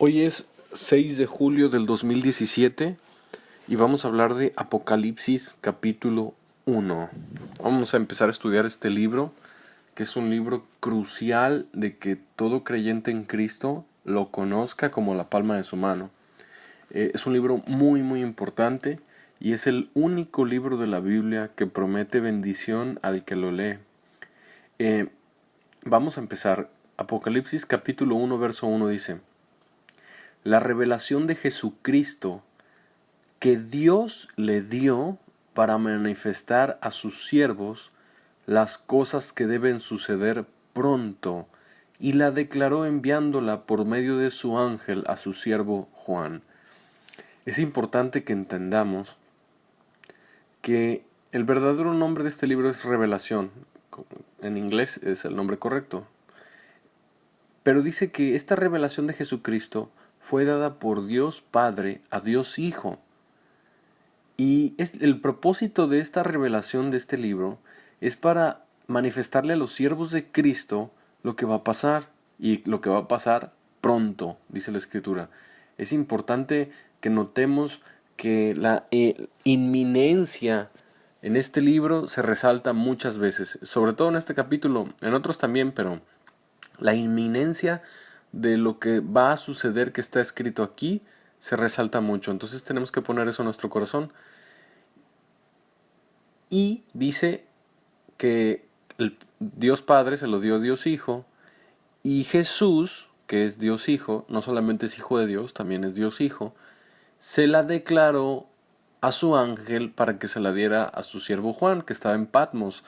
Hoy es 6 de julio del 2017 y vamos a hablar de Apocalipsis capítulo 1. Vamos a empezar a estudiar este libro, que es un libro crucial de que todo creyente en Cristo lo conozca como la palma de su mano. Es un libro muy importante y es el único libro de la Biblia que promete bendición al que lo lee. Vamos a empezar. Apocalipsis capítulo 1 verso 1 dice: la revelación de Jesucristo que Dios le dio para manifestar a sus siervos las cosas que deben suceder pronto, y la declaró enviándola por medio de su ángel a su siervo Juan. Es importante que entendamos que el verdadero nombre de este libro es Revelación. En inglés es el nombre correcto. Pero dice que esta revelación de Jesucristo fue dada por Dios Padre a Dios Hijo. Y el propósito de esta revelación de este libro es para manifestarle a los siervos de Cristo lo que va a pasar, y lo que va a pasar pronto, dice la Escritura. Es importante que notemos que la inminencia en este libro se resalta muchas veces, sobre todo en este capítulo, en otros también, pero la inminencia de lo que va a suceder que está escrito aquí se resalta mucho. Entonces tenemos que poner eso en nuestro corazón. Y dice que el Dios Padre se lo dio a Dios Hijo, y Jesús, que es Dios Hijo, no solamente es Hijo de Dios, también es Dios Hijo, se la declaró a su ángel para que se la diera a su siervo Juan, que estaba en Patmos.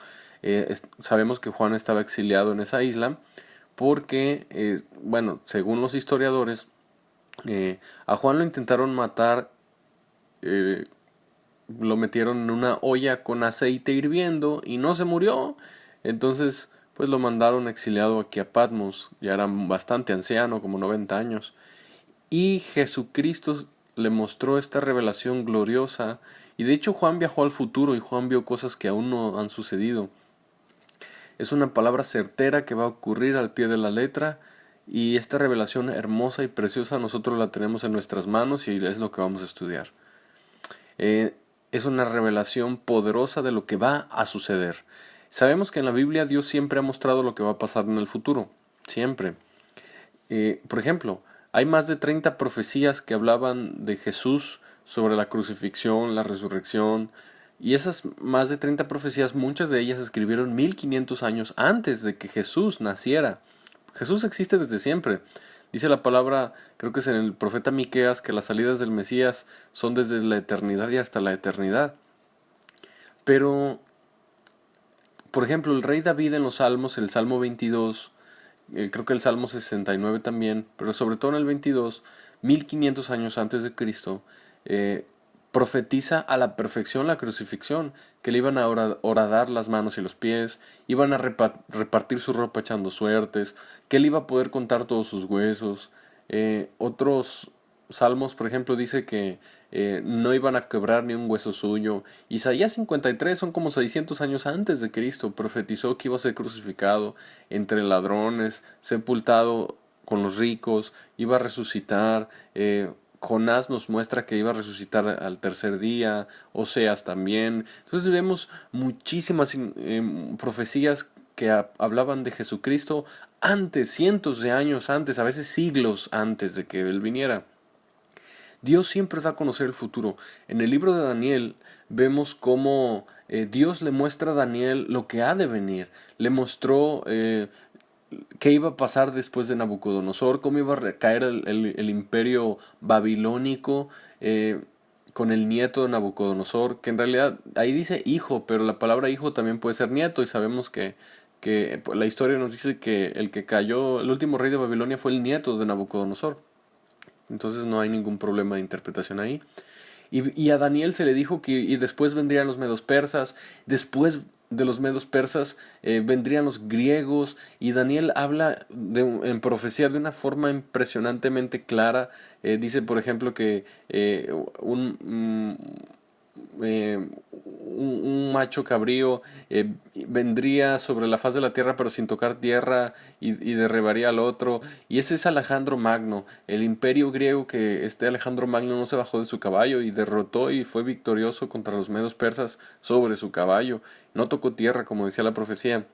Sabemos que Juan estaba exiliado en esa isla porque, según los historiadores, a Juan lo intentaron matar, lo metieron en una olla con aceite hirviendo y no se murió. Entonces, pues lo mandaron exiliado aquí a Patmos. Ya era bastante anciano, como 90 años. Y Jesucristo le mostró esta revelación gloriosa. Y de hecho Juan viajó al futuro y Juan vio cosas que aún no han sucedido. Es una palabra certera que va a ocurrir al pie de la letra. Y esta revelación hermosa y preciosa nosotros la tenemos en nuestras manos y es lo que vamos a estudiar. Es una revelación poderosa de lo que va a suceder. Sabemos que en la Biblia Dios siempre ha mostrado lo que va a pasar en el futuro. Siempre. Por ejemplo, hay más de 30 profecías que hablaban de Jesús sobre la crucifixión, la resurrección. Y esas más de 30 profecías, muchas de ellas se escribieron 1500 años antes de que Jesús naciera. Jesús existe desde siempre. Dice la palabra, creo que es en el profeta Miqueas, que las salidas del Mesías son desde la eternidad y hasta la eternidad. Pero, por ejemplo, el rey David en los Salmos, el Salmo 22, creo que el Salmo 69 también, pero sobre todo en el 22, 1500 años antes de Cristo, profetiza a la perfección la crucifixión, que le iban a horadar las manos y los pies, iban a repartir su ropa echando suertes, que él iba a poder contar todos sus huesos. Otros salmos, por ejemplo, dice que no iban a quebrar ni un hueso suyo. Isaías 53, son como 600 años antes de Cristo, profetizó que iba a ser crucificado entre ladrones, sepultado con los ricos, iba a resucitar. Jonás nos muestra que iba a resucitar al tercer día, Oseas también. Entonces vemos muchísimas profecías que hablaban de Jesucristo antes, cientos de años antes, a veces siglos antes de que Él viniera. Dios siempre da a conocer el futuro. En el libro de Daniel vemos cómo Dios le muestra a Daniel lo que ha de venir. Le mostró qué iba a pasar después de Nabucodonosor, cómo iba a recaer el imperio babilónico con el nieto de Nabucodonosor, que en realidad ahí dice hijo, pero la palabra hijo también puede ser nieto, y sabemos que la historia nos dice que el que cayó, el último rey de Babilonia, fue el nieto de Nabucodonosor. Entonces no hay ningún problema de interpretación ahí. Y a Daniel se le dijo que y después vendrían los medos persas, después de los medos persas vendrían los griegos, y Daniel habla en profecía de una forma impresionantemente clara. Dice, por ejemplo, que un macho cabrío vendría sobre la faz de la tierra pero sin tocar tierra y derribaría al otro. Y ese es Alejandro Magno, el imperio griego, que este Alejandro Magno no se bajó de su caballo y derrotó y fue victorioso contra los medos persas sobre su caballo. No tocó tierra, como decía la profecía.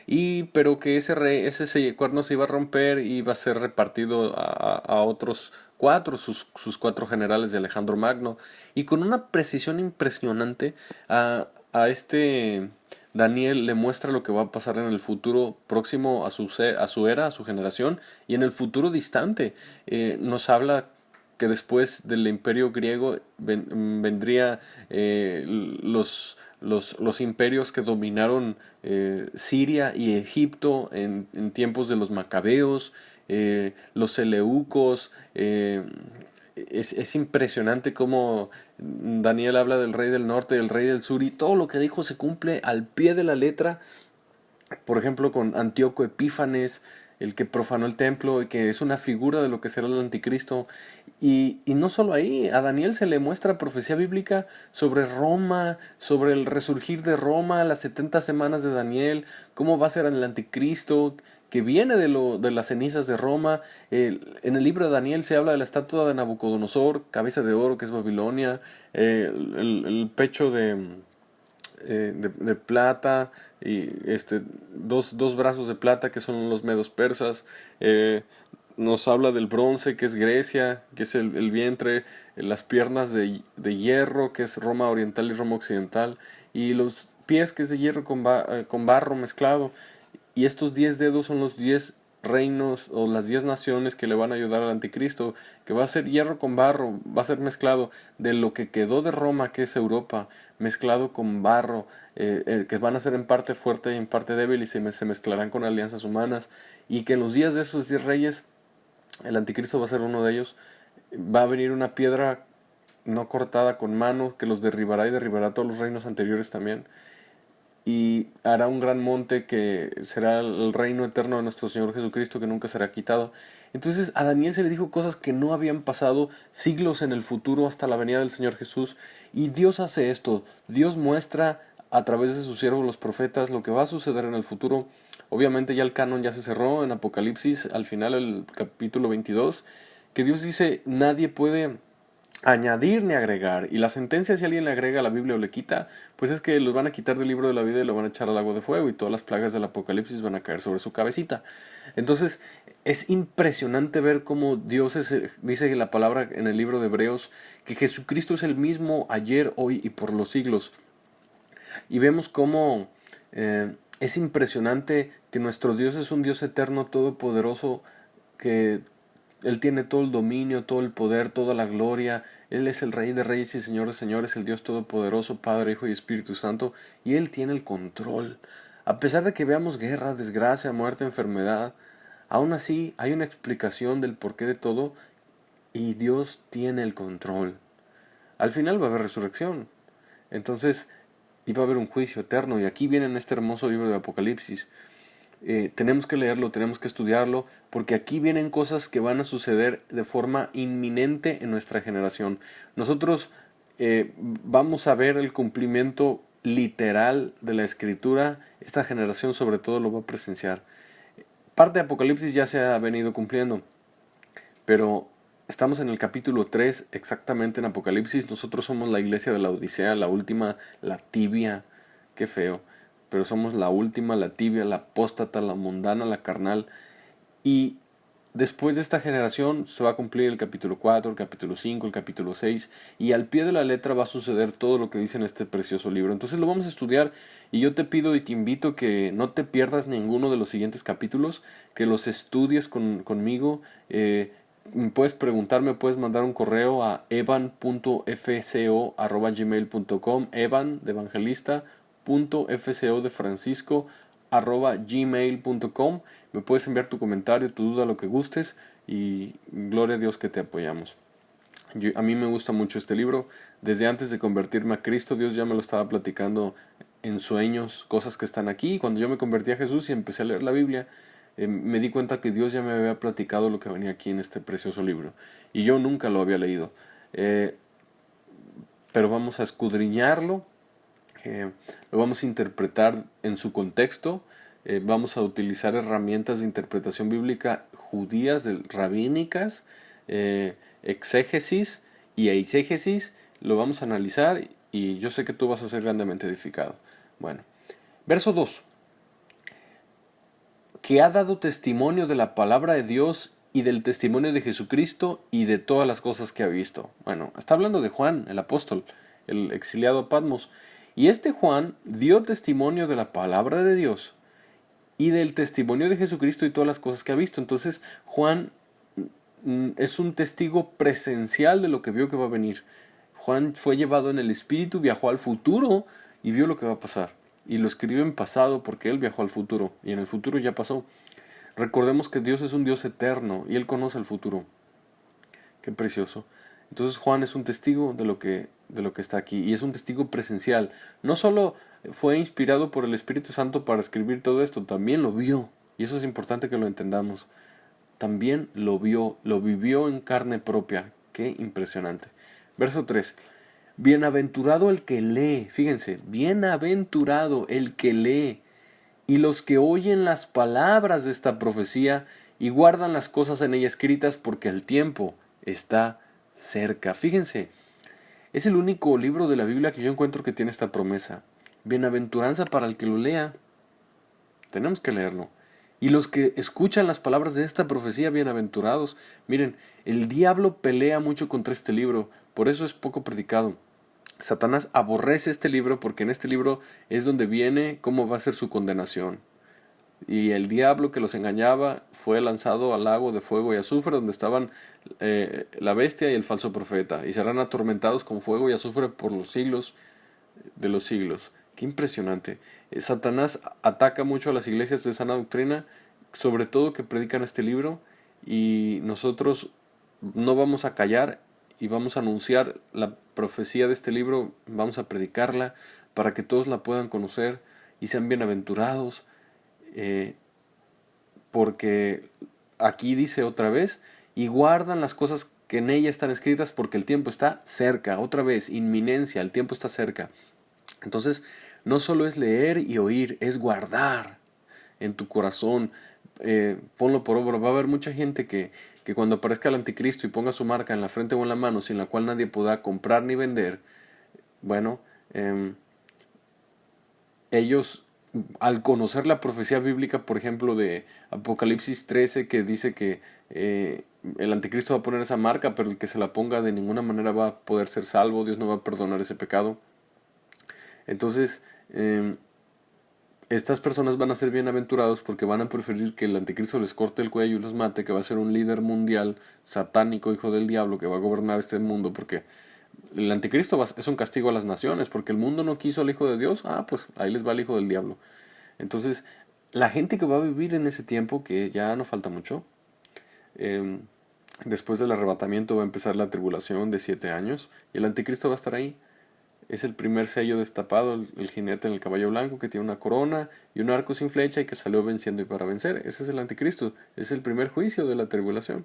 Y pero que ese rey, ese cuerno se iba a romper y iba a ser repartido a otros cuatro, sus cuatro generales de Alejandro Magno. Y con una precisión impresionante a este Daniel le muestra lo que va a pasar en el futuro próximo a su era, a su generación, y en el futuro distante. Nos habla que después del imperio griego vendría los imperios que dominaron Siria y Egipto en tiempos de los macabeos, los seleucos. Es impresionante cómo Daniel habla del rey del norte, del rey del sur, y todo lo que dijo se cumple al pie de la letra. Por ejemplo, con Antíoco Epífanes, el que profanó el templo y que es una figura de lo que será el anticristo. Y no solo ahí, a Daniel se le muestra profecía bíblica sobre Roma, sobre el resurgir de Roma, las 70 semanas de Daniel, cómo va a ser el anticristo, que viene de las cenizas de Roma. En el libro de Daniel se habla de la estatua de Nabucodonosor, cabeza de oro, que es Babilonia, el pecho de plata y dos brazos de plata que son los medos persas. Nos habla del bronce, que es Grecia, que es el vientre, las piernas de hierro, que es Roma oriental y Roma occidental, y los pies, que es de hierro con barro mezclado. Y estos 10 dedos son los 10 reinos o las 10 naciones que le van a ayudar al anticristo, que va a ser hierro con barro, va a ser mezclado de lo que quedó de Roma, que es Europa, mezclado con barro, que van a ser en parte fuerte y en parte débil, y se mezclarán con alianzas humanas, y que en los días de esos 10 reyes, el anticristo va a ser uno de ellos. Va a venir una piedra no cortada con mano que los derribará y derribará todos los reinos anteriores también, y hará un gran monte que será el reino eterno de nuestro Señor Jesucristo, que nunca será quitado. Entonces a Daniel se le dijo cosas que no habían pasado siglos en el futuro hasta la venida del Señor Jesús, y Dios hace esto. Dios muestra a través de sus siervos los profetas lo que va a suceder en el futuro. Obviamente ya el canon ya se cerró en Apocalipsis, al final el capítulo 22, que Dios dice nadie puede añadir ni agregar. Y la sentencia, si alguien le agrega a la Biblia o le quita, pues es que los van a quitar del libro de la vida y lo van a echar al lago de fuego, y todas las plagas del Apocalipsis van a caer sobre su cabecita. Entonces es impresionante ver cómo Dios dice la palabra en el libro de Hebreos, que Jesucristo es el mismo ayer, hoy y por los siglos. Y vemos cómo es impresionante que nuestro Dios es un Dios eterno, todopoderoso, que Él tiene todo el dominio, todo el poder, toda la gloria. Él es el Rey de Reyes y Señor de Señores, el Dios Todopoderoso, Padre, Hijo y Espíritu Santo, y Él tiene el control. A pesar de que veamos guerra, desgracia, muerte, enfermedad, aún así hay una explicación del porqué de todo, y Dios tiene el control. Al final va a haber resurrección. Entonces, y va a haber un juicio eterno. Y aquí viene en este hermoso libro de Apocalipsis. Tenemos que leerlo, tenemos que estudiarlo, porque aquí vienen cosas que van a suceder de forma inminente en nuestra generación. Nosotros vamos a ver el cumplimiento literal de la escritura. Esta generación sobre todo lo va a presenciar. Parte de Apocalipsis ya se ha venido cumpliendo, pero estamos en el capítulo 3 exactamente en Apocalipsis. Nosotros somos la iglesia de la Odisea, la última, la tibia. Qué feo. Pero somos la última, la tibia, la apóstata, la mundana, la carnal. Y después de esta generación se va a cumplir el capítulo 4, el capítulo 5, el capítulo 6. Y al pie de la letra va a suceder todo lo que dice en este precioso libro. Entonces lo vamos a estudiar, y yo te pido y te invito que no te pierdas ninguno de los siguientes capítulos, que los estudies conmigo. Puedes preguntarme, puedes mandar un correo a evan.fco@gmail.com, evan de evangelista, .fco de Francisco, @gmail.com. Me puedes enviar tu comentario, tu duda, lo que gustes, y gloria a Dios que te apoyamos. A mí me gusta mucho este libro. Desde antes de convertirme a Cristo, Dios ya me lo estaba platicando en sueños, cosas que están aquí. Cuando yo me convertí a Jesús y empecé a leer la Biblia, me di cuenta que Dios ya me había platicado lo que venía aquí en este precioso libro, y yo nunca lo había leído. pero vamos a escudriñarlo, lo vamos a interpretar en su contexto, vamos a utilizar herramientas de interpretación bíblica judías, rabínicas, exégesis y eisegesis, lo vamos a analizar y yo sé que tú vas a ser grandemente edificado. Bueno, verso 2. Que ha dado testimonio de la palabra de Dios y del testimonio de Jesucristo y de todas las cosas que ha visto. Bueno, está hablando de Juan, el apóstol, el exiliado a Patmos. Y este Juan dio testimonio de la palabra de Dios y del testimonio de Jesucristo y todas las cosas que ha visto. Entonces Juan es un testigo presencial de lo que vio que va a venir. Juan fue llevado en el espíritu, viajó al futuro y vio lo que va a pasar. Y lo escribió en pasado porque él viajó al futuro y en el futuro ya pasó. Recordemos que Dios es un Dios eterno y Él conoce el futuro. Qué precioso. Entonces Juan es un testigo de lo que está aquí y es un testigo presencial. No solo fue inspirado por el Espíritu Santo para escribir todo esto, también lo vio. Y eso es importante que lo entendamos. También lo vio, lo vivió en carne propia. Qué impresionante. Verso 3. Bienaventurado el que lee, fíjense, bienaventurado el que lee y los que oyen las palabras de esta profecía y guardan las cosas en ella escritas porque el tiempo está cerca. Fíjense, es el único libro de la Biblia que yo encuentro que tiene esta promesa. Bienaventuranza para el que lo lea. Tenemos que leerlo. Y los que escuchan las palabras de esta profecía, bienaventurados. Miren, el diablo pelea mucho contra este libro, por eso es poco predicado. Satanás aborrece este libro porque en este libro es donde viene cómo va a ser su condenación. Y el diablo que los engañaba fue lanzado al lago de fuego y azufre donde estaban la bestia y el falso profeta. Y serán atormentados con fuego y azufre por los siglos de los siglos. Qué impresionante. Satanás ataca mucho a las iglesias de sana doctrina, sobre todo que predican este libro, y nosotros no vamos a callar y vamos a anunciar la profecía de este libro, vamos a predicarla para que todos la puedan conocer y sean bienaventurados, porque aquí dice otra vez, y guardan las cosas que en ella están escritas porque el tiempo está cerca, otra vez, inminencia, el tiempo está cerca. Entonces, no solo es leer y oír, es guardar en tu corazón, ponlo por obra. Va a haber mucha gente que cuando aparezca el anticristo y ponga su marca en la frente o en la mano, sin la cual nadie podrá comprar ni vender, bueno, ellos al conocer la profecía bíblica, por ejemplo, de Apocalipsis 13, que dice que el anticristo va a poner esa marca, pero el que se la ponga de ninguna manera va a poder ser salvo, Dios no va a perdonar ese pecado. Entonces, estas personas van a ser bienaventurados porque van a preferir que el anticristo les corte el cuello y los mate, que va a ser un líder mundial satánico, hijo del diablo, que va a gobernar este mundo, porque el anticristo es un castigo a las naciones, porque el mundo no quiso al hijo de Dios, pues ahí les va el hijo del diablo. Entonces, la gente que va a vivir en ese tiempo, que ya no falta mucho, después del arrebatamiento va a empezar la tribulación de 7 años, y el anticristo va a estar ahí. Es el primer sello destapado, el jinete en el caballo blanco que tiene una corona y un arco sin flecha y que salió venciendo y para vencer. Ese es el anticristo, es el primer juicio de la tribulación.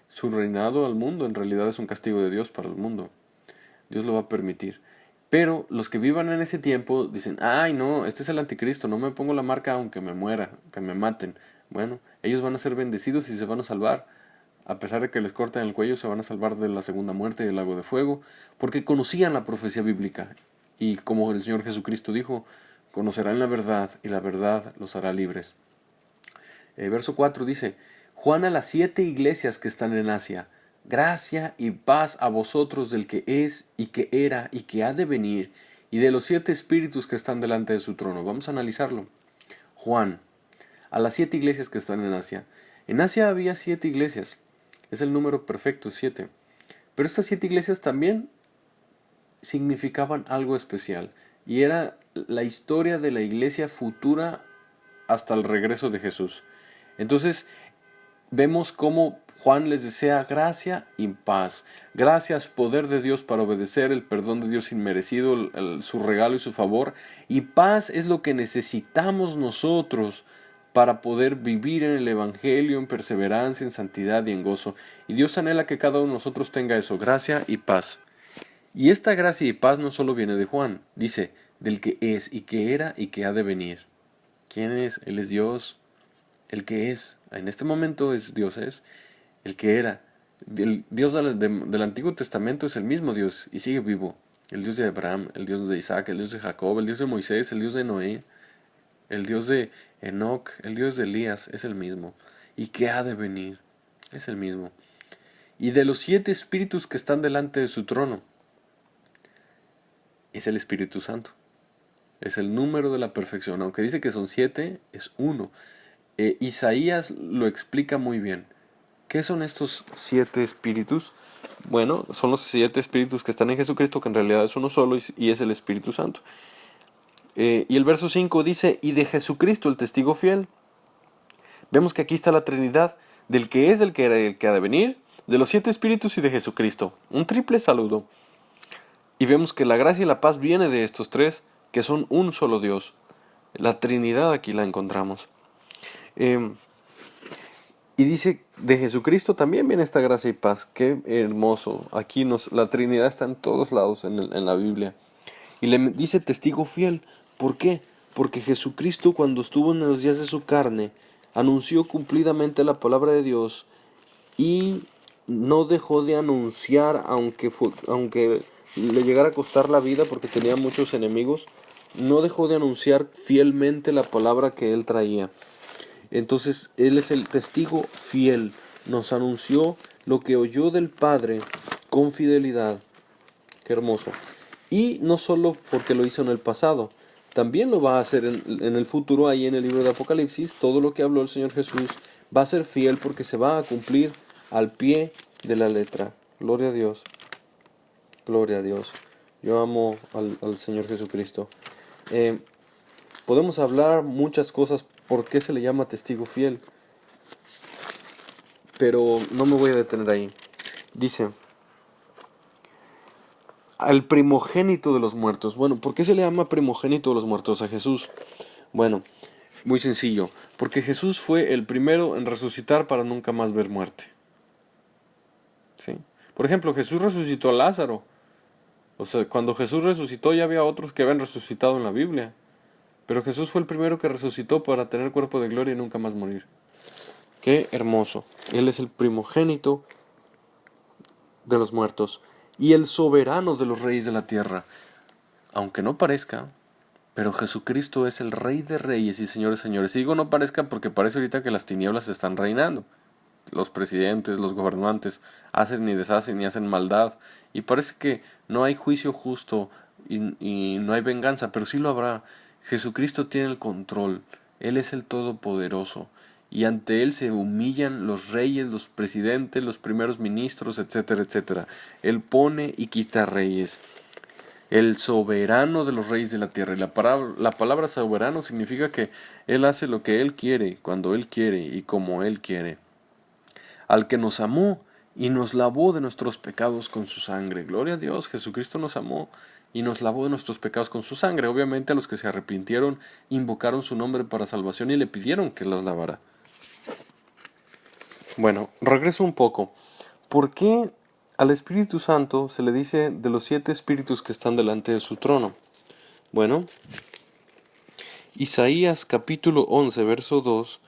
Su reinado al mundo en realidad es un castigo de Dios para el mundo. Dios lo va a permitir. Pero los que vivan en ese tiempo dicen, ay no, este es el anticristo, no me pongo la marca aunque me muera, que me maten. Bueno, ellos van a ser bendecidos y se van a salvar. A pesar de que les corten el cuello, se van a salvar de la segunda muerte y del lago de fuego, porque conocían la profecía bíblica. Y como el Señor Jesucristo dijo, conocerán la verdad y la verdad los hará libres. Verso 4 dice, Juan a las 7 iglesias que están en Asia, gracia y paz a vosotros del que es y que era y que ha de venir, y de los 7 espíritus que están delante de su trono. Vamos a analizarlo. Juan, a las 7 iglesias que están en Asia. En Asia había 7 iglesias. Es el número perfecto, 7. Pero estas 7 iglesias también significaban algo especial. Y era la historia de la iglesia futura hasta el regreso de Jesús. Entonces, vemos cómo Juan les desea gracia y paz. Gracias, poder de Dios para obedecer, el perdón de Dios inmerecido, su regalo y su favor. Y paz es lo que necesitamos nosotros para poder vivir en el Evangelio, en perseverancia, en santidad y en gozo. Y Dios anhela que cada uno de nosotros tenga eso, gracia y paz. Y esta gracia y paz no solo viene de Juan, dice, del que es y que era y que ha de venir. ¿Quién es? Él es Dios. El que es, en este momento es Dios es, el que era. El Dios del Antiguo Testamento es el mismo Dios y sigue vivo. El Dios de Abraham, el Dios de Isaac, el Dios de Jacob, el Dios de Moisés, el Dios de Noé, el Dios de Enoc, el Dios de Elías, es el mismo. Y que ha de venir, es el mismo. Y de los 7 espíritus que están delante de su trono, es el Espíritu Santo. Es el número de la perfección. Aunque dice que son 7, es uno. Isaías lo explica muy bien. ¿Qué son estos 7 espíritus? Bueno, son los 7 espíritus que están en Jesucristo, que en realidad es uno solo y es el Espíritu Santo. Y el verso 5 dice, y de Jesucristo, el testigo fiel. Vemos que aquí está la Trinidad, del que es, del que era y el que ha de venir, de los 7 espíritus y de Jesucristo. Un triple saludo. Y vemos que la gracia y la paz viene de estos 3, que son un solo Dios. La Trinidad aquí la encontramos. Y dice, de Jesucristo también viene esta gracia y paz. Qué hermoso. Aquí la Trinidad está en todos lados en la Biblia. Y le dice testigo fiel. ¿Por qué? Porque Jesucristo, cuando estuvo en los días de su carne, anunció cumplidamente la palabra de Dios y no dejó de anunciar, aunque le llegara a costar la vida porque tenía muchos enemigos, no dejó de anunciar fielmente la palabra que él traía. Entonces él es el testigo fiel, nos anunció lo que oyó del Padre con fidelidad. Qué hermoso. Y no solo porque lo hizo en el pasado, también lo va a hacer en el futuro, ahí en el libro de Apocalipsis. Todo lo que habló el Señor Jesús va a ser fiel porque se va a cumplir al pie de la letra. Gloria a Dios. Gloria a Dios. Yo amo al Señor Jesucristo. Podemos hablar muchas cosas por qué se le llama testigo fiel, pero no me voy a detener ahí. Dice, al primogénito de los muertos. Bueno, ¿por qué se le llama primogénito de los muertos a Jesús? Bueno, muy sencillo, porque Jesús fue el primero en resucitar para nunca más ver muerte. ¿Sí? Por ejemplo, Jesús resucitó a Lázaro. O sea, cuando Jesús resucitó ya había otros que habían resucitado en la Biblia. Pero Jesús fue el primero que resucitó para tener cuerpo de gloria y nunca más morir. Qué hermoso. Él es el primogénito de los muertos y el soberano de los reyes de la tierra. Aunque no parezca, pero Jesucristo es el Rey de reyes y señores señores. Y digo no parezca porque parece ahorita que las tinieblas están reinando. Los presidentes, los gobernantes hacen y deshacen y hacen maldad. Y parece que no hay juicio justo y no hay venganza, pero sí lo habrá. Jesucristo tiene el control. Él es el Todopoderoso. Y ante Él se humillan los reyes, los presidentes, los primeros ministros, etcétera, etcétera. Él pone y quita reyes. El soberano de los reyes de la tierra. Y la palabra soberano significa que Él hace lo que Él quiere, cuando Él quiere y como Él quiere. Al que nos amó y nos lavó de nuestros pecados con su sangre. Gloria a Dios, Jesucristo nos amó y nos lavó de nuestros pecados con su sangre. Obviamente a los que se arrepintieron, invocaron su nombre para salvación y le pidieron que los lavara. Bueno, regreso un poco. ¿Por qué al Espíritu Santo se le dice de los 7 espíritus que están delante de su trono? Bueno, Isaías capítulo 11, verso 2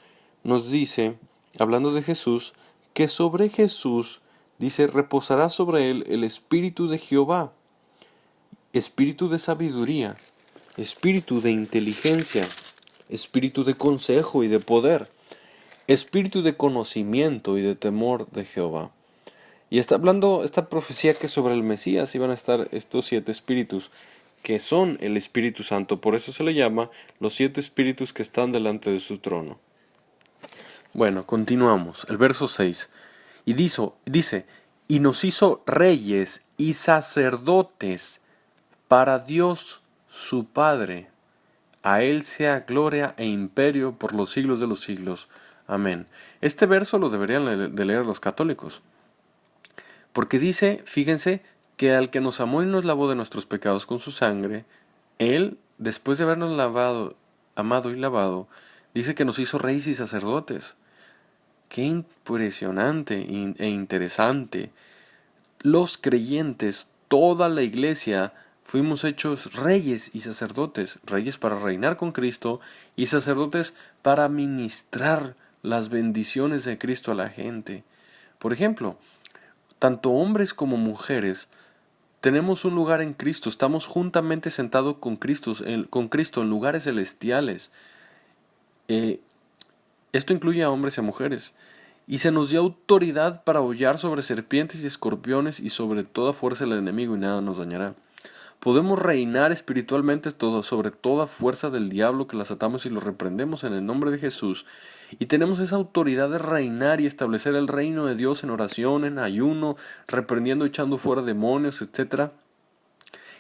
nos dice, hablando de Jesús, que sobre Jesús, dice, reposará sobre él el Espíritu de Jehová, Espíritu de sabiduría, Espíritu de inteligencia, Espíritu de consejo y de poder, Espíritu de conocimiento y de temor de Jehová. Y está hablando esta profecía que sobre el Mesías iban a estar estos 7 espíritus, que son el Espíritu Santo. Por eso se le llama los 7 espíritus que están delante de su trono. Bueno, continuamos. El verso 6. Y dice, y nos hizo reyes y sacerdotes para Dios su Padre. A Él sea gloria e imperio por los siglos de los siglos. Amén. Este verso lo deberían de leer los católicos. Porque dice, fíjense, que al que nos amó y nos lavó de nuestros pecados con su sangre, Él, después de habernos amado y lavado, dice que nos hizo reyes y sacerdotes. Qué impresionante e interesante. Los creyentes, toda la iglesia fuimos hechos reyes y sacerdotes, reyes para reinar con Cristo y sacerdotes para ministrar las bendiciones de Cristo a la gente. Por ejemplo, tanto hombres como mujeres tenemos un lugar en Cristo, estamos juntamente sentados con Cristo en lugares celestiales. Eh, Esto incluye a hombres y a mujeres. Y se nos dio autoridad para hollar sobre serpientes y escorpiones y sobre toda fuerza del enemigo y nada nos dañará. Podemos reinar espiritualmente sobre toda fuerza del diablo que las atamos y lo reprendemos en el nombre de Jesús. Y tenemos esa autoridad de reinar y establecer el reino de Dios en oración, en ayuno, reprendiendo, echando fuera demonios, etc.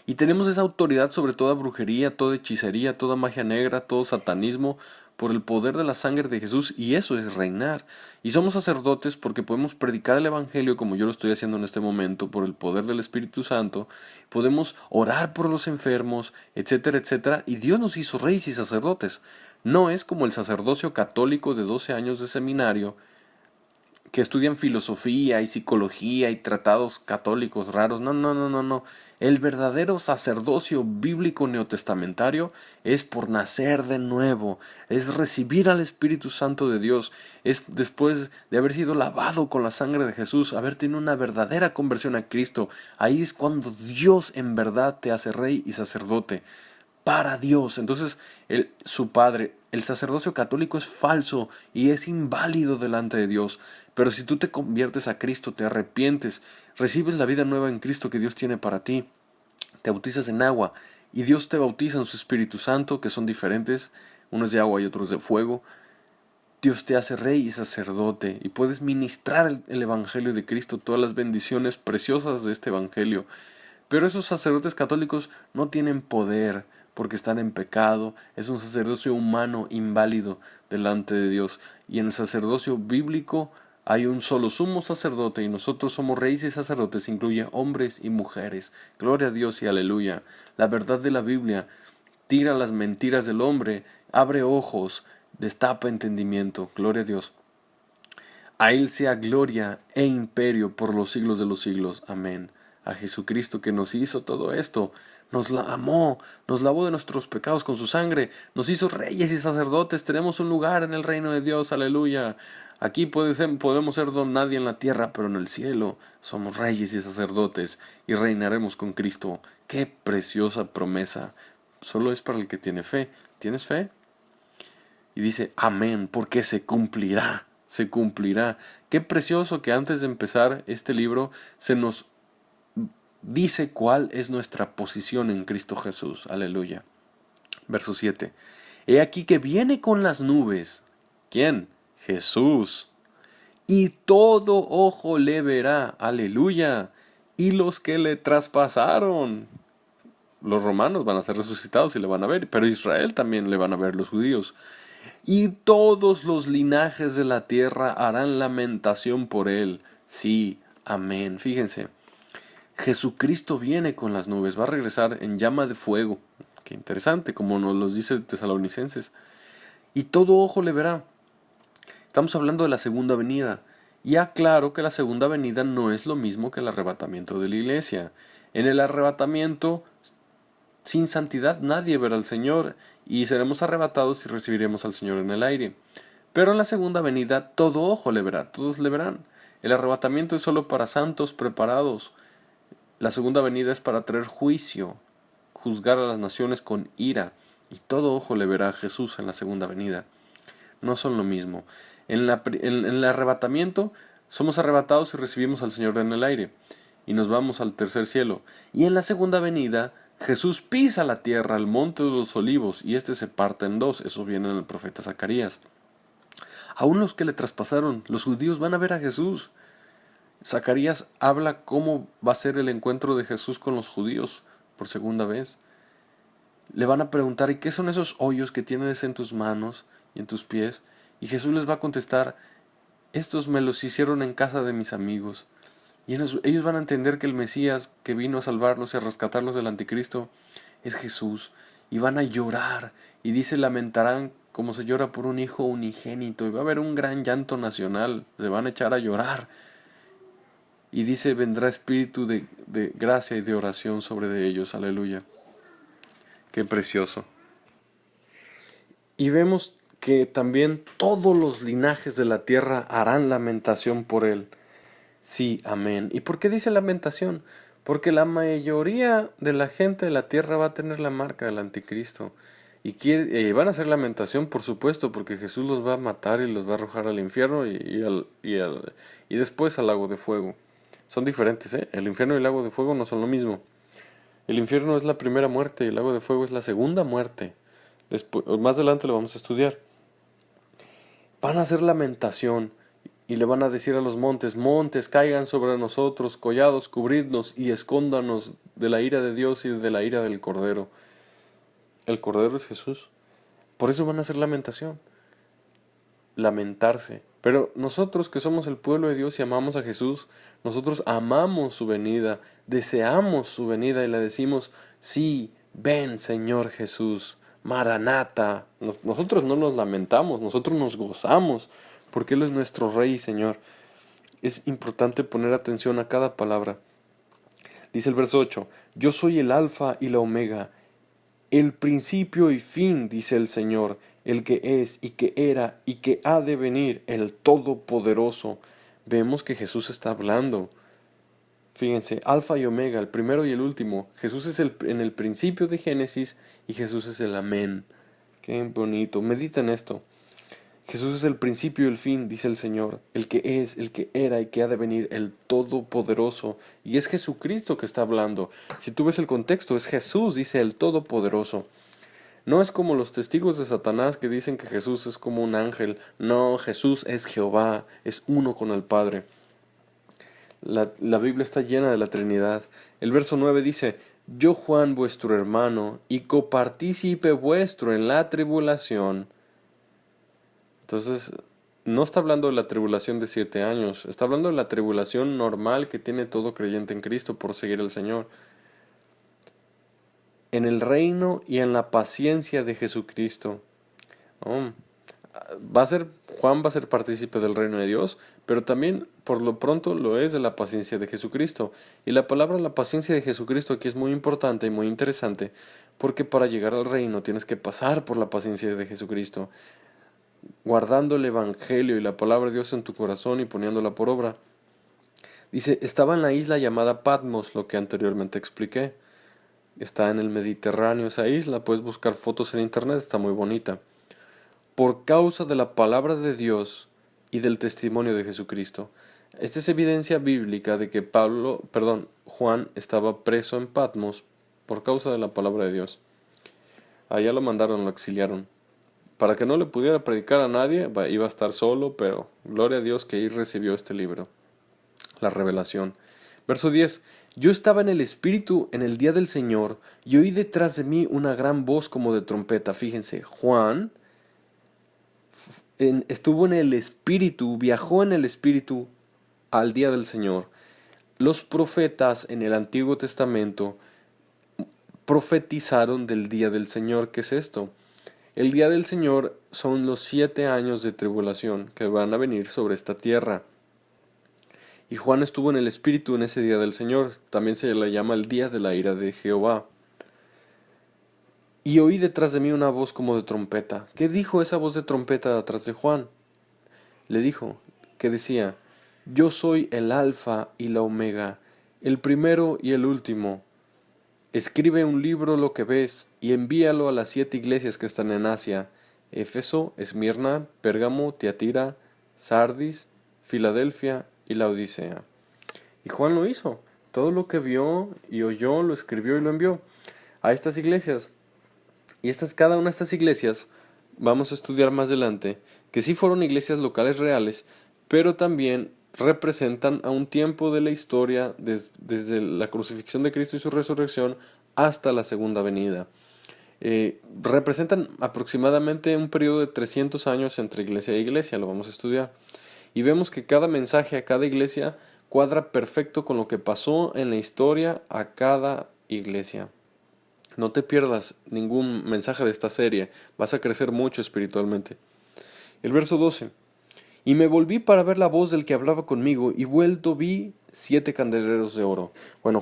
Y tenemos esa autoridad sobre toda brujería, toda hechicería, toda magia negra, todo satanismo, por el poder de la sangre de Jesús, y eso es reinar. Y somos sacerdotes porque podemos predicar el Evangelio como yo lo estoy haciendo en este momento, por el poder del Espíritu Santo, podemos orar por los enfermos, etcétera, etcétera, y Dios nos hizo reyes y sacerdotes. No es como el sacerdocio católico de 12 años de seminario, que estudian filosofía y psicología y tratados católicos raros. No, no, no, no, no. El verdadero sacerdocio bíblico neotestamentario es por nacer de nuevo, es recibir al Espíritu Santo de Dios, es después de haber sido lavado con la sangre de Jesús, haber tenido una verdadera conversión a Cristo. Ahí es cuando Dios en verdad te hace rey y sacerdote para Dios. Entonces, su Padre, el sacerdocio católico es falso y es inválido delante de Dios. Pero si tú te conviertes a Cristo, te arrepientes, recibes la vida nueva en Cristo que Dios tiene para ti, te bautizas en agua y Dios te bautiza en su Espíritu Santo, que son diferentes, uno es de agua y otro es de fuego. Dios te hace rey y sacerdote y puedes ministrar el Evangelio de Cristo, todas las bendiciones preciosas de este Evangelio. Pero esos sacerdotes católicos no tienen poder porque están en pecado. Es un sacerdocio humano inválido delante de Dios. Y en el sacerdocio bíblico hay un solo sumo sacerdote y nosotros somos reyes y sacerdotes, incluye hombres y mujeres. Gloria a Dios y aleluya. La verdad de la Biblia tira las mentiras del hombre, abre ojos, destapa entendimiento. Gloria a Dios. A Él sea gloria e imperio por los siglos de los siglos. Amén. A Jesucristo que nos hizo todo esto, nos la amó, nos lavó de nuestros pecados con su sangre, nos hizo reyes y sacerdotes, tenemos un lugar en el reino de Dios, aleluya. Aquí podemos ser don nadie en la tierra, pero en el cielo somos reyes y sacerdotes y reinaremos con Cristo. ¡Qué preciosa promesa! Solo es para el que tiene fe. ¿Tienes fe? Y dice, amén, porque se cumplirá, se cumplirá. Qué precioso que antes de empezar este libro se nos dice cuál es nuestra posición en Cristo Jesús. Aleluya. Verso 7. He aquí que viene con las nubes. ¿Quién? Jesús. Y todo ojo le verá. Aleluya. Y los que le traspasaron. Los romanos van a ser resucitados y le van a ver, pero Israel también le van a ver, los judíos. Y todos los linajes de la tierra harán lamentación por él. Sí, amén. Fíjense, Jesucristo viene con las nubes, va a regresar en llama de fuego. Qué interesante, como nos lo dice Tesalonicenses. Y todo ojo le verá. Estamos hablando de la segunda venida. Y aclaro que la segunda venida no es lo mismo que el arrebatamiento de la iglesia. En el arrebatamiento, sin santidad nadie verá al Señor y seremos arrebatados y recibiremos al Señor en el aire. Pero en la segunda venida todo ojo le verá, todos le verán. El arrebatamiento es solo para santos preparados. La segunda venida es para traer juicio, juzgar a las naciones con ira, y todo ojo le verá a Jesús en la segunda venida. No son lo mismo. En el arrebatamiento somos arrebatados y recibimos al Señor en el aire, y nos vamos al tercer cielo. Y en la segunda venida Jesús pisa la tierra, el monte de los olivos, y este se parte en dos. Eso viene en el profeta Zacarías. Aún los que le traspasaron, los judíos, van a ver a Jesús. Zacarías habla cómo va a ser el encuentro de Jesús con los judíos por segunda vez. Le van a preguntar, ¿y qué son esos hoyos que tienes en tus manos y en tus pies? Y Jesús les va a contestar, estos me los hicieron en casa de mis amigos. Y ellos van a entender que el Mesías que vino a salvarlos y a rescatarlos del anticristo es Jesús. Y van a llorar. Y dice, lamentarán como se llora por un hijo unigénito. Y va a haber un gran llanto nacional. Se van a echar a llorar. Y dice, vendrá espíritu de gracia y de oración sobre de ellos. Aleluya. Qué precioso. Y vemos que también todos los linajes de la tierra harán lamentación por él. Sí, amén. ¿Y por qué dice lamentación? Porque la mayoría de la gente de la tierra va a tener la marca del anticristo. Y van a hacer lamentación, por supuesto, porque Jesús los va a matar y los va a arrojar al infierno y después al lago de fuego. Son diferentes, ¿eh? El infierno y el lago de fuego no son lo mismo. El infierno es la primera muerte y el lago de fuego es la segunda muerte. Después, más adelante lo vamos a estudiar. Van a hacer lamentación y le van a decir a los montes, montes, caigan sobre nosotros, collados, cubridnos y escóndanos de la ira de Dios y de la ira del Cordero. El Cordero es Jesús. Por eso van a hacer lamentación. Lamentarse. Pero nosotros que somos el pueblo de Dios y amamos a Jesús, nosotros amamos su venida, deseamos su venida y le decimos, sí, ven Señor Jesús, Maranata. Nosotros no nos lamentamos, nosotros nos gozamos, porque Él es nuestro Rey y Señor. Es importante poner atención a cada palabra. Dice el verso 8, yo soy el alfa y la omega, el principio y fin, dice el Señor, el que es y que era y que ha de venir, el Todopoderoso. Vemos que Jesús está hablando. Fíjense, alfa y omega, el primero y el último. Jesús es en el principio de Génesis y Jesús es el amén. Qué bonito, medita en esto. Jesús es el principio y el fin, dice el Señor, el que es, el que era y que ha de venir, el Todopoderoso. Y es Jesucristo que está hablando. Si tú ves el contexto, es Jesús, dice el Todopoderoso. No es como los testigos de Satanás que dicen que Jesús es como un ángel. No, Jesús es Jehová, es uno con el Padre. La Biblia está llena de la Trinidad. El verso 9 dice, yo Juan vuestro hermano y copartícipe vuestro en la tribulación. Entonces, no está hablando de la tribulación de 7 años, está hablando de la tribulación normal que tiene todo creyente en Cristo por seguir al Señor. En el reino y en la paciencia de Jesucristo. Oh, Juan va a ser partícipe del reino de Dios, pero también por lo pronto lo es de la paciencia de Jesucristo. Y la palabra la paciencia de Jesucristo aquí es muy importante y muy interesante, porque para llegar al reino tienes que pasar por la paciencia de Jesucristo, guardando el Evangelio y la palabra de Dios en tu corazón y poniéndola por obra. Dice, estaba en la isla llamada Patmos, lo que anteriormente expliqué. Está en el Mediterráneo esa isla, puedes buscar fotos en internet, está muy bonita. Por causa de la palabra de Dios y del testimonio de Jesucristo. Esta es evidencia bíblica de que Juan estaba preso en Patmos por causa de la palabra de Dios. Allá lo mandaron, lo exiliaron. Para que no le pudiera predicar a nadie, iba a estar solo, pero gloria a Dios que ahí recibió este libro, la revelación. Verso 10. Yo estaba en el Espíritu en el día del Señor, y oí detrás de mí una gran voz como de trompeta. Fíjense, Juan estuvo en el Espíritu, viajó en el Espíritu al día del Señor. Los profetas en el Antiguo Testamento profetizaron del día del Señor. ¿Qué es esto? El día del Señor son los 7 años de tribulación que van a venir sobre esta tierra. Y Juan estuvo en el Espíritu en ese día del Señor. También se le llama el día de la ira de Jehová. Y oí detrás de mí una voz como de trompeta. ¿Qué dijo esa voz de trompeta detrás de Juan? Le dijo, que decía, yo soy el Alfa y la Omega, el primero y el último. Escribe un libro lo que ves y envíalo a las 7 iglesias que están en Asia: Éfeso, Esmirna, Pérgamo, Tiatira, Sardis, Filadelfia y Laodicea. Y Juan lo hizo. Todo lo que vio y oyó lo escribió y lo envió a estas iglesias. Y cada una de estas iglesias, vamos a estudiar más adelante, que sí fueron iglesias locales reales, pero también representan a un tiempo de la historia desde la crucifixión de Cristo y su resurrección hasta la segunda venida. Representan aproximadamente un periodo de 300 años entre iglesia e iglesia, lo vamos a estudiar. Y vemos que cada mensaje a cada iglesia cuadra perfecto con lo que pasó en la historia a cada iglesia. No te pierdas ningún mensaje de esta serie, vas a crecer mucho espiritualmente. El verso 12. Y me volví para ver la voz del que hablaba conmigo, y vuelto vi 7 candeleros de oro. Bueno,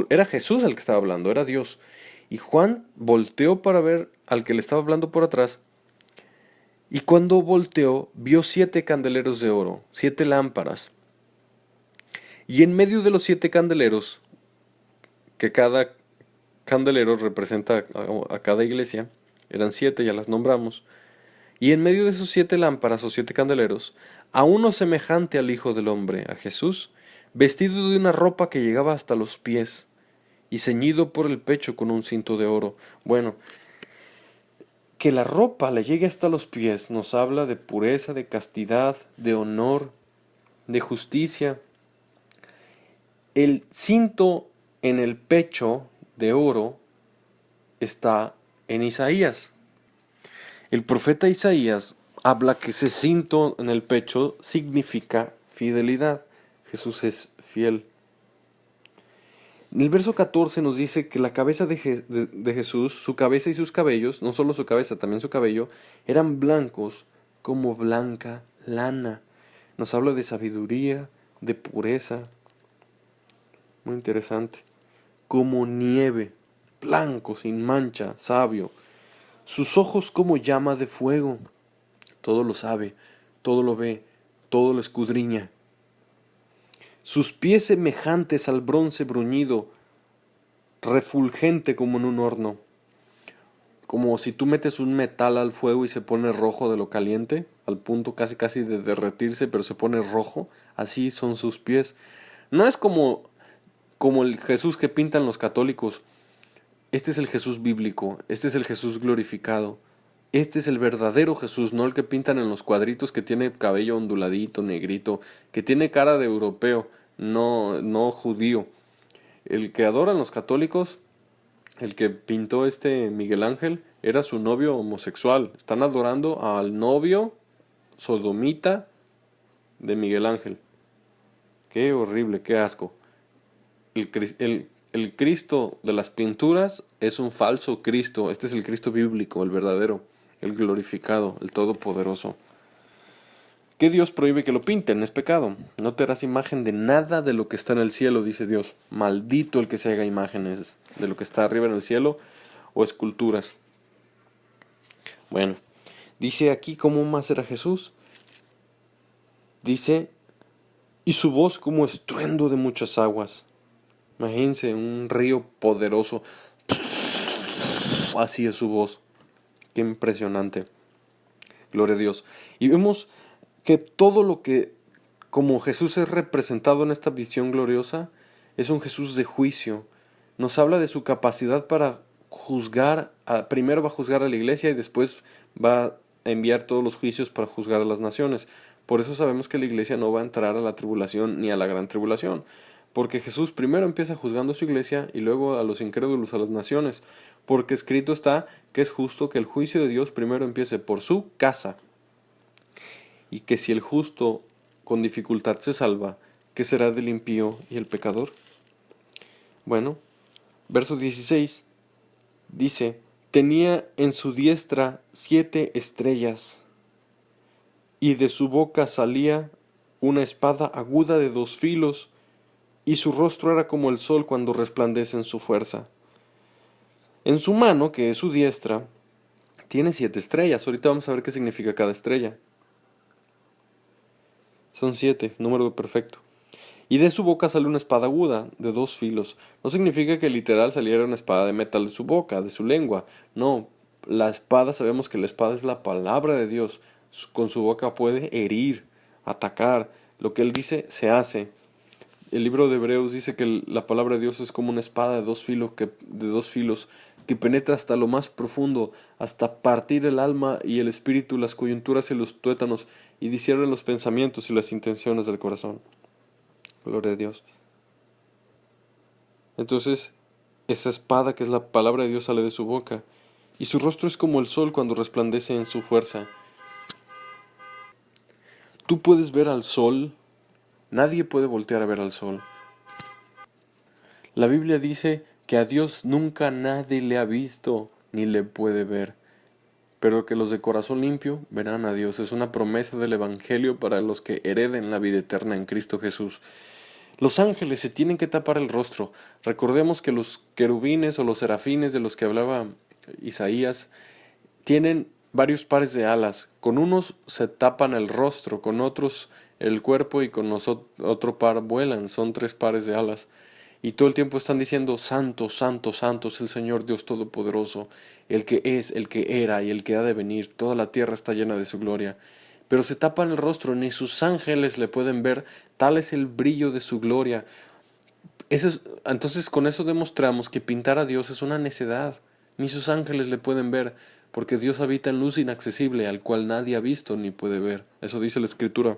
era Jesús el que estaba hablando, era Dios. Y Juan volteó para ver al que le estaba hablando por atrás. Y cuando volteó, vio 7 candeleros de oro, 7 lámparas. Y en medio de los 7 candeleros, que cada candelero representa a cada iglesia, eran 7, ya las nombramos. Y en medio de esos 7 lámparas o 7 candeleros, a uno semejante al Hijo del Hombre, a Jesús, vestido de una ropa que llegaba hasta los pies, y ceñido por el pecho con un cinto de oro. Bueno, que la ropa le llegue hasta los pies nos habla de pureza, de castidad, de honor, de justicia. El cinto en el pecho de oro está en Isaías. El profeta Isaías habla que ese cinto en el pecho significa fidelidad. Jesús es fiel. En el verso 14 nos dice que la cabeza de Jesús, su cabeza y sus cabellos, no solo su cabeza, también su cabello, eran blancos como blanca lana. Nos habla de sabiduría, de pureza. Muy interesante. Como nieve, blanco, sin mancha, sabio. Sus ojos como llama de fuego. Todo lo sabe, todo lo ve, todo lo escudriña. Sus pies semejantes al bronce bruñido, refulgente como en un horno. Como si tú metes un metal al fuego y se pone rojo de lo caliente, al punto casi casi de derretirse, pero se pone rojo. Así son sus pies. No es como el Jesús que pintan los católicos. Este es el Jesús bíblico, este es el Jesús glorificado. Este es el verdadero Jesús, no el que pintan en los cuadritos, que tiene cabello onduladito, negrito, que tiene cara de europeo, no judío. El que adoran los católicos, el que pintó este Miguel Ángel, era su novio homosexual. Están adorando al novio sodomita de Miguel Ángel. Qué horrible, qué asco. El Cristo de las pinturas es un falso Cristo. Este es el Cristo bíblico, el verdadero, el glorificado, el todopoderoso. ¿Qué Dios prohíbe que lo pinten? Es pecado. No te harás imagen de nada de lo que está en el cielo, dice Dios. Maldito el que se haga imágenes de lo que está arriba en el cielo o esculturas. Bueno, dice aquí cómo más era Jesús. Dice, y su voz como estruendo de muchas aguas. Imagínense, un río poderoso. Así es su voz. Qué impresionante. Gloria a Dios. Y vemos que todo lo que como Jesús es representado en esta visión gloriosa es un Jesús de juicio. Nos habla de su capacidad para juzgar, primero va a juzgar a la iglesia y después va a enviar todos los juicios para juzgar a las naciones. Por eso sabemos que la iglesia no va a entrar a la tribulación ni a la gran tribulación. Porque Jesús primero empieza juzgando a su iglesia y luego a los incrédulos, a las naciones. Porque escrito está que es justo que el juicio de Dios primero empiece por su casa. Y que si el justo con dificultad se salva, ¿qué será del impío y el pecador? Bueno, verso 16 dice, tenía en su diestra 7 estrellas, y de su boca salía una espada aguda de 2 filos, y su rostro era como el sol cuando resplandece en su fuerza. En su mano, que es su diestra, tiene 7 estrellas. Ahorita vamos a ver qué significa cada estrella. Son 7, número perfecto. Y de su boca sale una espada aguda, de 2 filos. No significa que literal saliera una espada de metal de su boca, de su lengua. No, la espada, sabemos que la espada es la palabra de Dios. Con su boca puede herir, atacar. Lo que Él dice, se hace. El libro de Hebreos dice que la palabra de Dios es como una espada de 2 filos que penetra hasta lo más profundo, hasta partir el alma y el espíritu, las coyunturas y los tuétanos, y discierne los pensamientos y las intenciones del corazón. Gloria a Dios. Entonces, esa espada que es la palabra de Dios sale de su boca, y su rostro es como el sol cuando resplandece en su fuerza. Tú puedes ver al sol. Nadie puede voltear a ver al sol. La Biblia dice que a Dios nunca nadie le ha visto ni le puede ver. pero que los de corazón limpio verán a Dios. Es una promesa del Evangelio para los que hereden la vida eterna en Cristo Jesús. Los ángeles se tienen que tapar el rostro. Recordemos que los querubines o los serafines de los que hablaba Isaías tienen varios pares de alas. Con unos se tapan el rostro, con otros el cuerpo y con otro par vuelan. Son 3 pares de alas. Y todo el tiempo están diciendo, Santo, Santo, Santo es el Señor Dios Todopoderoso, el que es, el que era y el que ha de venir. Toda la tierra está llena de su gloria. Pero se tapan el rostro, ni sus ángeles le pueden ver, tal es el brillo de su gloria. Entonces con eso demostramos que pintar a Dios es una necedad. Ni sus ángeles le pueden ver, porque Dios habita en luz inaccesible, al cual nadie ha visto ni puede ver. Eso dice la Escritura.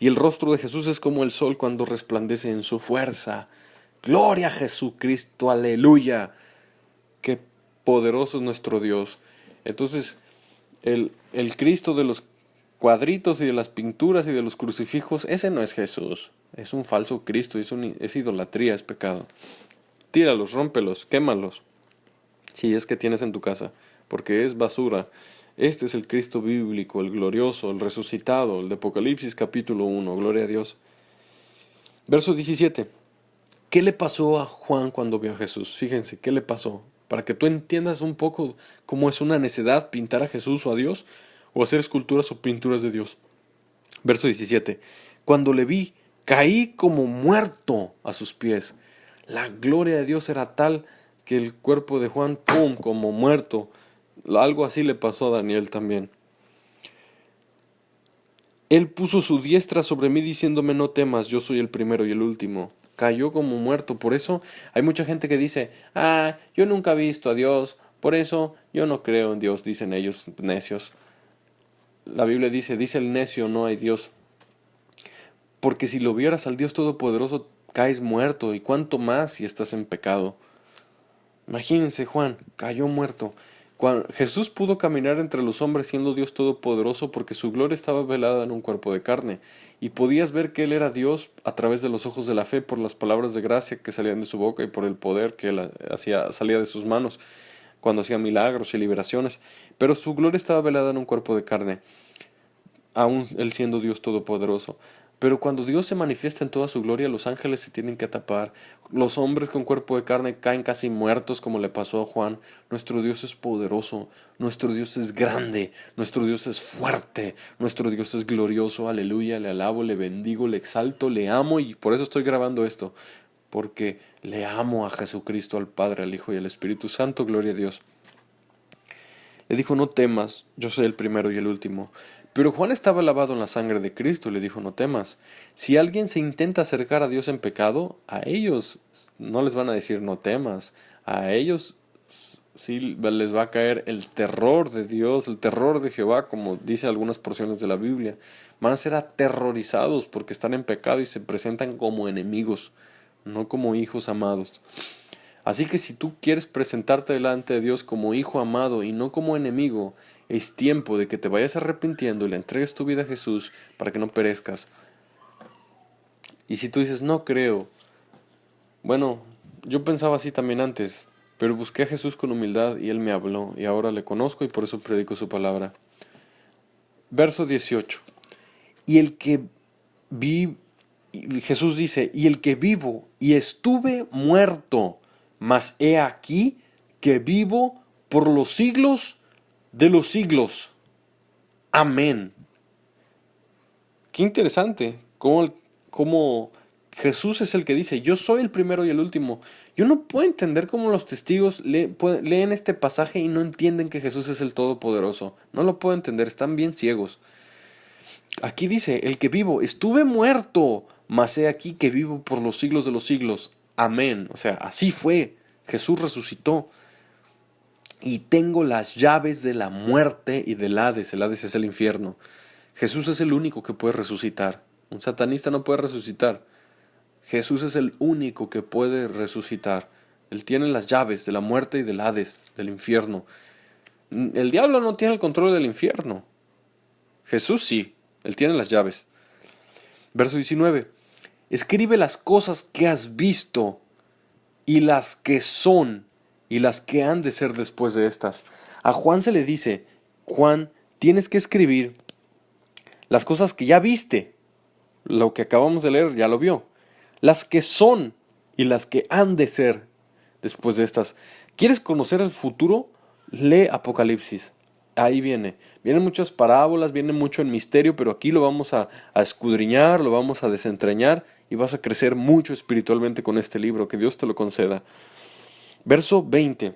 Y el rostro de Jesús es como el sol cuando resplandece en su fuerza. Gloria a Jesucristo, aleluya. Qué poderoso es nuestro Dios. Entonces, el Cristo de los cuadritos y de las pinturas y de los crucifijos, ese no es Jesús. Es un falso Cristo, es idolatría, es pecado. Tíralos, rómpelos, quémalos. Si es que tienes en tu casa, porque es basura. Este es el Cristo bíblico, el glorioso, el resucitado, el de Apocalipsis capítulo 1, gloria a Dios. Verso 17. ¿Qué le pasó a Juan cuando vio a Jesús? Fíjense, ¿qué le pasó? Para que tú entiendas un poco cómo es una necedad pintar a Jesús o a Dios, o hacer esculturas o pinturas de Dios. Verso 17. Cuando le vi, caí como muerto a sus pies. La gloria de Dios era tal que el cuerpo de Juan, ¡pum!, como muerto. Algo así le pasó a Daniel también. Él puso su diestra sobre mí diciéndome, no temas, yo soy el primero y el último. Cayó como muerto. Por eso hay mucha gente que dice, yo nunca he visto a Dios, por eso yo no creo en Dios, dicen ellos necios. La Biblia dice el necio, no hay Dios. Porque si lo vieras al Dios Todopoderoso, caes muerto, y cuánto más si estás en pecado. Imagínense, Juan, cayó muerto. Jesús pudo caminar entre los hombres siendo Dios Todopoderoso porque su gloria estaba velada en un cuerpo de carne, y podías ver que Él era Dios a través de los ojos de la fe, por las palabras de gracia que salían de su boca y por el poder que Él salía de sus manos cuando hacía milagros y liberaciones. Pero su gloria estaba velada en un cuerpo de carne, aún Él siendo Dios Todopoderoso. Pero cuando Dios se manifiesta en toda su gloria, los ángeles se tienen que tapar. Los hombres con cuerpo de carne caen casi muertos, como le pasó a Juan. Nuestro Dios es poderoso, nuestro Dios es grande, nuestro Dios es fuerte, nuestro Dios es glorioso. Aleluya, le alabo, le bendigo, le exalto, le amo, y por eso estoy grabando esto, porque le amo a Jesucristo, al Padre, al Hijo y al Espíritu Santo. Gloria a Dios. Le dijo, no temas, yo soy el primero y el último. Pero Juan estaba lavado en la sangre de Cristo y le dijo, no temas. Si alguien se intenta acercar a Dios en pecado, a ellos no les van a decir no temas. A ellos sí les va a caer el terror de Dios, el terror de Jehová, como dice algunas porciones de la Biblia. Van a ser aterrorizados porque están en pecado y se presentan como enemigos, no como hijos amados. Así que si tú quieres presentarte delante de Dios como hijo amado y no como enemigo, es tiempo de que te vayas arrepintiendo y le entregues tu vida a Jesús para que no perezcas. Y si tú dices, no creo, bueno, yo pensaba así también antes, pero busqué a Jesús con humildad y Él me habló, y ahora le conozco y por eso predico su palabra. Verso 18. Y el que vi, Jesús dice, y el que vivo y estuve muerto, mas he aquí que vivo por los siglos de los siglos. Amén. Qué interesante. Cómo Jesús es el que dice, yo soy el primero y el último. Yo no puedo entender cómo los testigos leen este pasaje y no entienden que Jesús es el Todopoderoso. No lo puedo entender, están bien ciegos. Aquí dice, el que vivo, estuve muerto, mas he aquí que vivo por los siglos de los siglos. Amén. O sea, así fue. Jesús resucitó. Y tengo las llaves de la muerte y del Hades. El Hades es el infierno. Jesús es el único que puede resucitar. Un satanista no puede resucitar. Jesús es el único que puede resucitar. Él tiene las llaves de la muerte y del Hades, del infierno. El diablo no tiene el control del infierno. Jesús sí, Él tiene las llaves. Verso 19. Escribe las cosas que has visto y las que son y las que han de ser después de estas. A Juan se le dice, Juan, tienes que escribir las cosas que ya viste. Lo que acabamos de leer ya lo vio. Las que son y las que han de ser después de estas. ¿Quieres conocer el futuro? Lee Apocalipsis. Ahí viene. Vienen muchas parábolas, viene mucho en misterio, pero aquí lo vamos a escudriñar, lo vamos a desentrañar y vas a crecer mucho espiritualmente con este libro. Que Dios te lo conceda. Verso 20.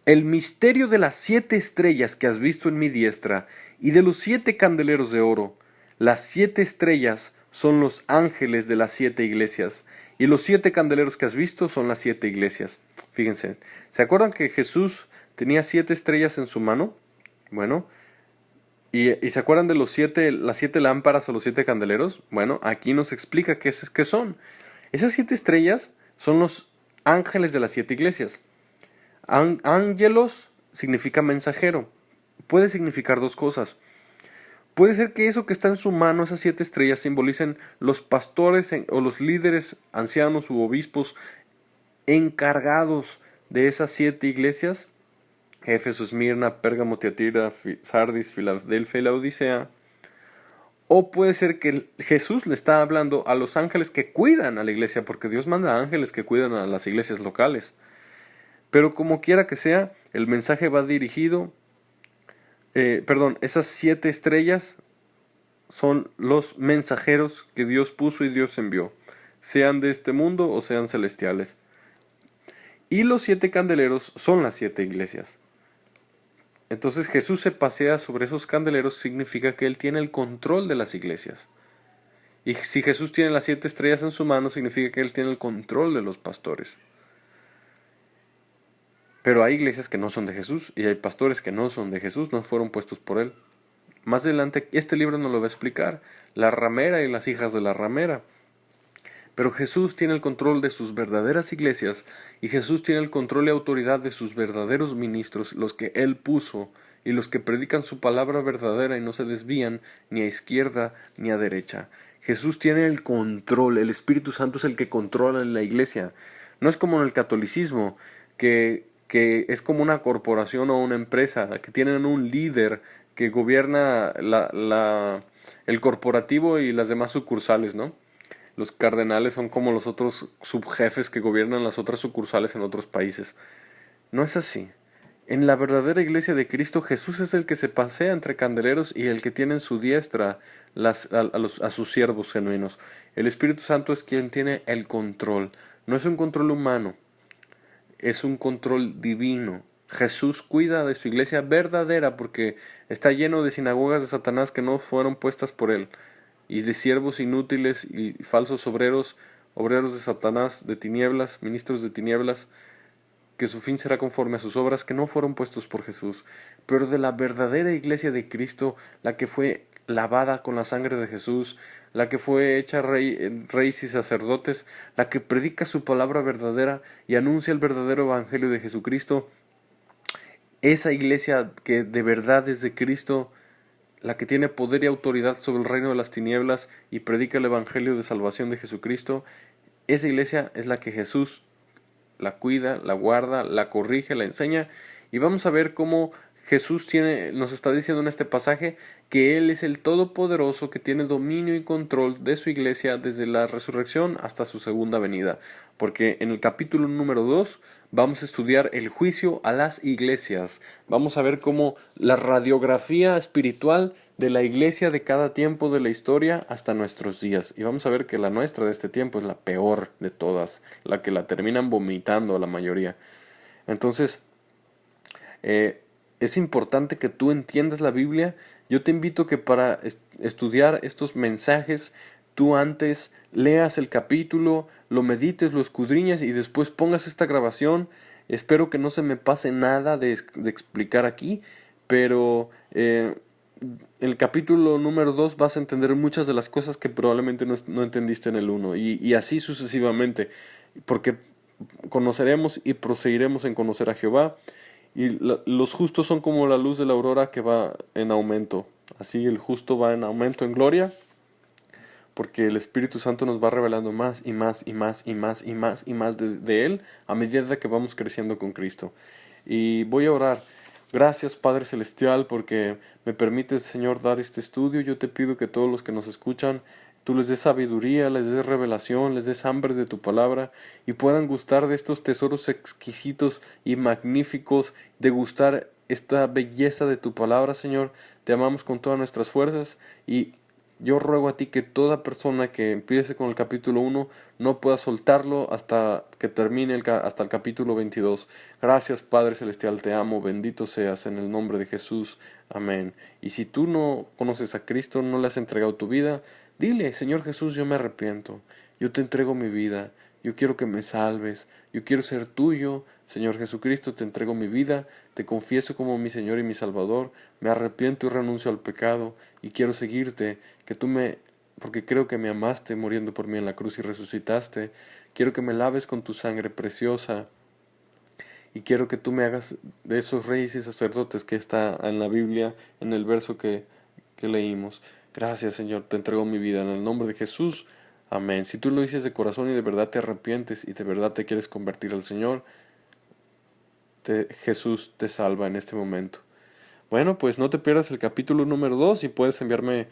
El misterio de las 7 estrellas que has visto en mi diestra y de los 7 candeleros de oro. Las 7 estrellas son los ángeles de las 7 iglesias y los 7 candeleros que has visto son las 7 iglesias. Fíjense, ¿se acuerdan que Jesús tenía 7 estrellas en su mano? Bueno, ¿y se acuerdan de las 7 lámparas o los 7 candeleros? Bueno, aquí nos explica qué son. Esas 7 estrellas son los ángeles de las 7 iglesias. Ángelos significa mensajero. Puede significar dos cosas. Puede ser que eso que está en su mano, esas 7 estrellas, simbolicen los pastores o los líderes ancianos u obispos encargados de esas 7 iglesias: Éfeso, Esmirna, Pérgamo, Tiatira, Sardis, Filadelfia y la Odisea. O puede ser que Jesús le está hablando a los ángeles que cuidan a la iglesia, porque Dios manda ángeles que cuidan a las iglesias locales. Pero como quiera que sea, el mensaje va dirigido, esas 7 estrellas son los mensajeros que Dios puso y Dios envió, sean de este mundo o sean celestiales. Y los 7 candeleros son las 7 iglesias. Entonces Jesús se pasea sobre esos candeleros, significa que Él tiene el control de las iglesias. Y si Jesús tiene las 7 estrellas en su mano, significa que Él tiene el control de los pastores. Pero hay iglesias que no son de Jesús y hay pastores que no son de Jesús, no fueron puestos por Él. Más adelante este libro nos lo va a explicar, la ramera y las hijas de la ramera. Pero Jesús tiene el control de sus verdaderas iglesias y Jesús tiene el control y autoridad de sus verdaderos ministros, los que Él puso y los que predican su palabra verdadera y no se desvían ni a izquierda ni a derecha. Jesús tiene el control, el Espíritu Santo es el que controla en la iglesia. No es como en el catolicismo, que es como una corporación o una empresa, que tienen un líder que gobierna el corporativo y las demás sucursales, ¿no? Los cardenales son como los otros subjefes que gobiernan las otras sucursales en otros países. No es así. En la verdadera iglesia de Cristo, Jesús es el que se pasea entre candeleros y el que tiene en su diestra a sus siervos genuinos. El Espíritu Santo es quien tiene el control. No es un control humano, es un control divino. Jesús cuida de su iglesia verdadera porque está lleno de sinagogas de Satanás que no fueron puestas por Él, y de siervos inútiles y falsos obreros de Satanás, de tinieblas, ministros de tinieblas, que su fin será conforme a sus obras, que no fueron puestos por Jesús. Pero de la verdadera iglesia de Cristo, la que fue lavada con la sangre de Jesús, la que fue hecha reyes y sacerdotes, la que predica su palabra verdadera y anuncia el verdadero evangelio de Jesucristo, esa iglesia que de verdad es de Cristo, la que tiene poder y autoridad sobre el reino de las tinieblas y predica el evangelio de salvación de Jesucristo, esa iglesia es la que Jesús la cuida, la guarda, la corrige, la enseña, y vamos a ver cómo Jesús nos está diciendo en este pasaje que Él es el Todopoderoso que tiene dominio y control de su iglesia desde la resurrección hasta su segunda venida. Porque en el capítulo número 2 vamos a estudiar el juicio a las iglesias. Vamos a ver cómo la radiografía espiritual de la iglesia de cada tiempo de la historia hasta nuestros días. Y vamos a ver que la nuestra de este tiempo es la peor de todas, la que la terminan vomitando a la mayoría. Entonces, es importante que tú entiendas la Biblia. Yo te invito que para estudiar estos mensajes, tú antes leas el capítulo, lo medites, lo escudriñes y después pongas esta grabación. Espero que no se me pase nada de explicar aquí, pero el capítulo número 2 vas a entender muchas de las cosas que probablemente no entendiste en el 1 y así sucesivamente, porque conoceremos y proseguiremos en conocer a Jehová. Y los justos son como la luz de la aurora que va en aumento. Así el justo va en aumento en gloria, porque el Espíritu Santo nos va revelando más y más y más y más y más y más de Él a medida que vamos creciendo con Cristo. y voy a orar. Gracias, Padre Celestial, porque me permites, Señor, dar este estudio. Yo te pido que todos los que nos escuchan, tú les des sabiduría, les des revelación, les des hambre de tu palabra y puedan gustar de estos tesoros exquisitos y magníficos, de gustar esta belleza de tu palabra, Señor. Te amamos con todas nuestras fuerzas y yo ruego a ti que toda persona que empiece con el capítulo 1 no pueda soltarlo hasta que termine hasta el capítulo 22. Gracias, Padre Celestial, te amo, bendito seas en el nombre de Jesús. Amén. Y si tú no conoces a Cristo, no le has entregado tu vida, dile: Señor Jesús, yo me arrepiento, yo te entrego mi vida, yo quiero que me salves, yo quiero ser tuyo. Señor Jesucristo, te entrego mi vida, te confieso como mi Señor y mi Salvador, me arrepiento y renuncio al pecado y quiero seguirte, porque creo que me amaste muriendo por mí en la cruz y resucitaste. Quiero que me laves con tu sangre preciosa y quiero que tú me hagas de esos reyes y sacerdotes que está en la Biblia, en el verso que leímos. Gracias, Señor, te entrego mi vida en el nombre de Jesús. Amén. Si tú lo dices de corazón y de verdad te arrepientes y de verdad te quieres convertir al Señor, Jesús te salva en este momento. Bueno, pues no te pierdas el capítulo número 2 y puedes enviarme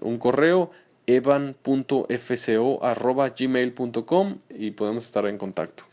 un correo evan.fco@gmail.com y podemos estar en contacto.